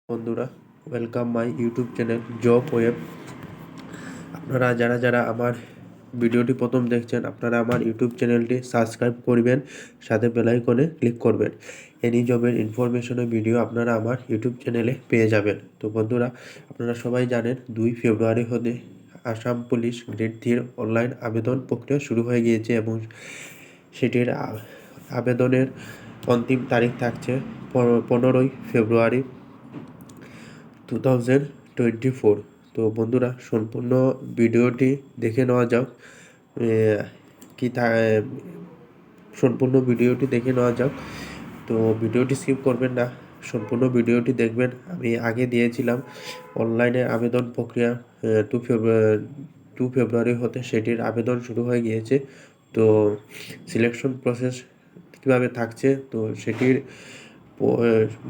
বন্ধুরা, welcome my YouTube channel job web. আপনারা যারা আমার ভিডিওটি প্রথম দেখছেন, আপনারা আমার ইউটিউব চ্যানেলটি সাবস্ক্রাইব করবেন, সাথে বেল আইকনে ক্লিক করবেন। এনি জবের ইনফরমেশনের ভিডিও আপনারা আমার ইউটিউব চ্যানেলে পেয়ে যাবেন। তো বন্ধুরা, আপনারা সবাই জানেন 2 ফেব্রুয়ারি হতে আসাম পুলিশ গ্রেড 3 অনলাইন আবেদন প্রক্রিয়া শুরু হয়ে গিয়েছে এবং সেটির আবেদনের অন্তিম তারিখ থাকছে 15 ফেব্রুয়ারি 2024। তো বন্ধুরা, সম্পূর্ণ ভিডিওটি দেখে নেওয়া যাক। কি সম্পূর্ণ ভিডিওটি দেখে নেওয়া যাক। তো ভিডিওটি স্কিপ করবেন না, সম্পূর্ণ ভিডিওটি দেখবেন। আমি আগে দিয়েছিলাম অনলাইনে আবেদন প্রক্রিয়া 2 ফেব্রুয়ারি হতে সেটির আবেদন শুরু হয়ে গিয়েছে। তো সিলেকশন প্রসেস কীভাবে থাকছে, তো সেটির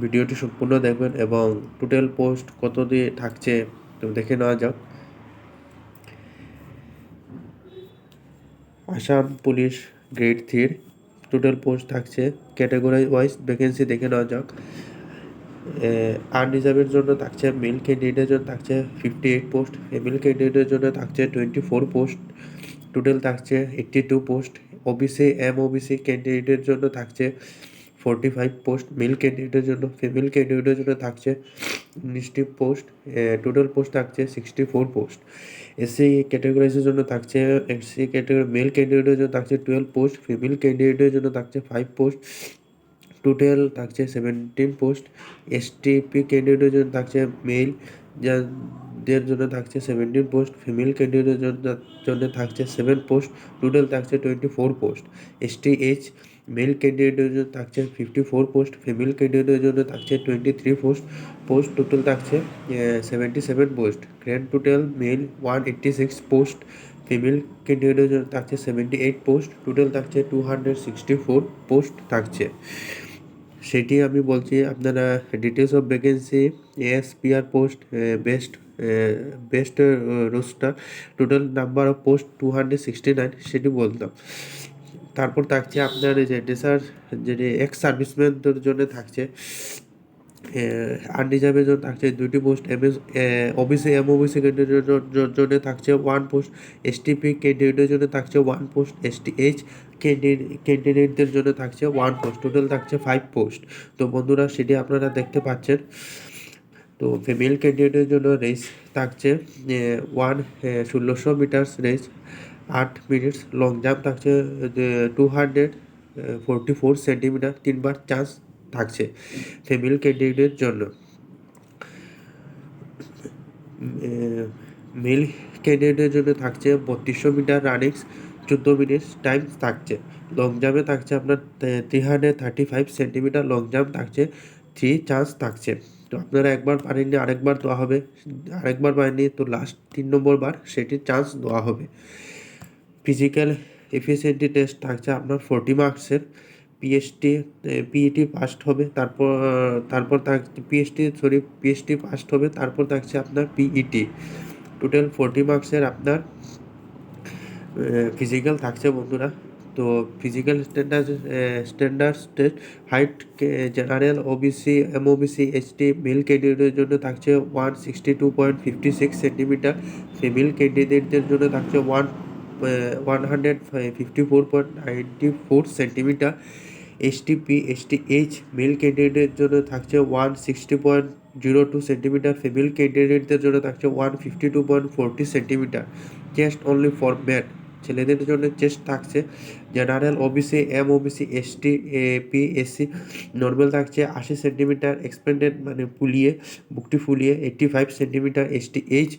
ভিডিওটি সম্পূর্ণ দেখবেন এবং টোটাল পোস্ট কত দিয়ে থাকছে তো দেখে নেওয়া যাক। Assam police grade 3 total post থাকছে, ক্যাটাগরি ওয়াইজ ভ্যাকেন্সি দেখে নেওয়া যাক। আনরিজার্ভের জন্য থাকছে, মেল ক্যান্ডিডেটের জন্য থাকছে 58 পোস্ট, ফিমেল ক্যান্ডিডেটের জন্য থাকছে 24 পোস্ট, টোটাল থাকছে 82 পোস্ট। ওবিসি ওবিসি ক্যান্ডিডেটের জন্য থাকছে 45 পোস্ট, মেল ক্যান্ডিডেটের জন্য। ফিমেল ক্যান্ডিডেটের জন্য থাকছে 19টি পোস্ট, টোটাল পোস্ট থাকছে 64 পোস্ট। এসসি ক্যাটাগরিজের জন্য থাকছে, এসসি ক্যাটাগরি মেল ক্যান্ডিডেটের জন্য থাকছে 12 পোস্ট, ফিমেল ক্যান্ডিডেটের জন্য থাকছে 5 পোস্ট, টোটাল থাকছে 17 পোস্ট। এসটিপি ক্যান্ডিডেটের জন্য থাকছে মেল যাদের জন্য থাকছে 17 পোস্ট, ফিমেল ক্যান্ডিডেটের জন্য থাকছে 7 পোস্ট, টোটাল থাকছে 24 পোস্ট। এসটিএইচ মেল ক্যান্ডিডেটের জন্য থাকছে 54 পোস্ট, ফিমেল ক্যান্ডিডেটের জন্য থাকছে 23 পোস্ট, টোটাল থাকছে 77 post. Grand total male 186 post, female ক্যান্ডিডেটের জন্য থাকছে 78 পোস্ট, টোটাল থাকছে 264 পোস্ট থাকছে। সেটি আমি বলছি। আপনারা details of vacancy, SPR post, best roster, total number of post 269 সেটি বলতাম। তারপর থাকছে আপনার যে ডেসার যে এক্স সার্ভিসম্যানদের জন্য থাকছে, আনরিজার্ভের জন্য থাকছে 2টি পোস্ট, ওবিসি ওবিসি ক্যান্ডিডেটের জন্য থাকছে 1 পোস্ট, এসটিপি ক্যান্ডিডেটের জন্য থাকছে 1 পোস্ট, এসটিএইচ ক্যান্ডিডেটদের জন্য থাকছে 1 পোস্ট, টোটাল থাকছে 5 পোস্ট। তো বন্ধুরা, সেটি আপনারা দেখতে পাচ্ছেন। তো ফিমেল ক্যান্ডিডেটের জন্য রেস থাকছে 1600 metres race 8 minutes, long jump থাকছে 244 সেন্টিমিটার, 3বার চান্স থাকছে ফিমেল ক্যান্ডিডেটের জন্য। মেল ক্যান্ডিডেটের জন্য থাকছে 3200 মিটার রানিংস 14 মিনিট টাইম থাকছে। লং জাম্পে থাকছে আপনার 335 সেন্টিমিটার, লং জাম্প থাকছে 3 চান্স থাকছে। তো আপনারা একবার পারেননি, আরেকবার দেওয়া হবে, আরেকবার পারেননি তো লাস্ট 3 নম্বর বার সেটির চান্স দেওয়া হবে। ফিজিক্যাল এফিসিয়েন্সি টেস্ট থাকছে আপনার 40 মার্কসের। পিইটি পাস্ট হবে, তারপর থাকছে পিএইচডি পাস্ট হবে, তারপর থাকছে আপনার পিইটি। টোটাল 40 মার্কসের আপনার ফিজিক্যাল থাকছে বন্ধুরা। তো physical standard test, height general, OBC OBC ST male ক্যান্ডিডেটের জন্য থাকছে 162.56 সেন্টিমিটার, ফিমেল ক্যান্ডিডেটদের জন্য থাকছে 154.94 সেন্টিমিটার। এসটিএইচ মেল ক্যান্ডিডেটের জন্য থাকছে 160.02 সেন্টিমিটার, ফিমেল ক্যান্ডিডেটদের জন্য থাকছে 152.40 centimetre. Chest only for man, ছেলেদের জন্য চেস্ট থাকছে general, OBC OBC ST SC normal থাকছে 80 সেন্টিমিটার, এক্সপেন্ডেড মানে বুকটি ফুলিয়ে 85 সেন্টিমিটার। এসটিএইচ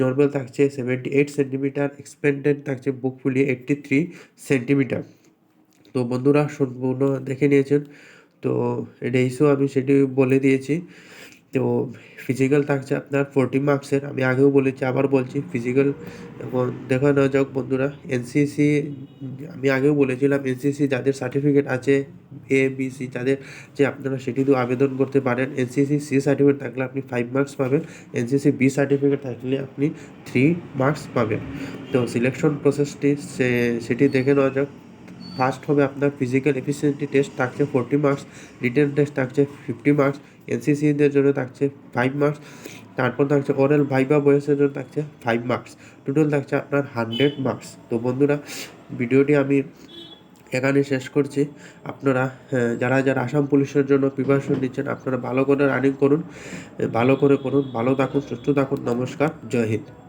নর্মাল থাকছে 78 সেন্টিমিটার, এক্সপেন্ডেড থাকছে বুক ফুলিয়ে 83 সেন্টিমিটার। তো বন্ধুরা, সম্পূর্ণ দেখে নিয়েছেন। তো রেইসও আমি সেটি বলে দিয়েছি। তো ফিজিক্যাল থাকছে আপনার 40 মার্কসের, আমি আগেও বলেছি, আবার বলছি ফিজিক্যাল। এবং দেখা না যাক বন্ধুরা, এনসিসি আমি আগেও বলেছিলাম, এনসিসি যাদের সার্টিফিকেট আছে ABC যাদের, যে আপনারা সেটিতেও আবেদন করতে পারেন। এনসিসি সি সার্টিফিকেট থাকলে আপনি 5 মার্কস পাবেন, এনসিসি বি সার্টিফিকেট থাকলে আপনি 3 মার্কস পাবেন। তো সিলেকশন প্রসেসটি সেটি দেখে নেওয়া যাক। ফার্স্ট হবে আপনার ফিজিক্যাল এফিসিয়েন্সি টেস্ট থাকছে 40 মার্কস, রিটেন টেস্ট থাকছে 50 মার্কস, এনসিসিদের জন্য থাকছে 5 মার্কস, তারপর থাকছে ওরাল ভাইবা বয়েসের জন্য থাকছে 5 মার্কস, টোটাল থাকছে আপনার 100 মার্কস। তো বন্ধুরা, ভিডিওটি আমি এখানে শেষ করছি। আপনারা যারা যারা আসাম পুলিশের জন্য প্রিপারেশন নিচ্ছেন, আপনারা ভালো করে রানিং করুন, ভালো করে করুন, ভালো থাকুন, সুস্থ থাকুন। নমস্কার, জয় হিন্দ।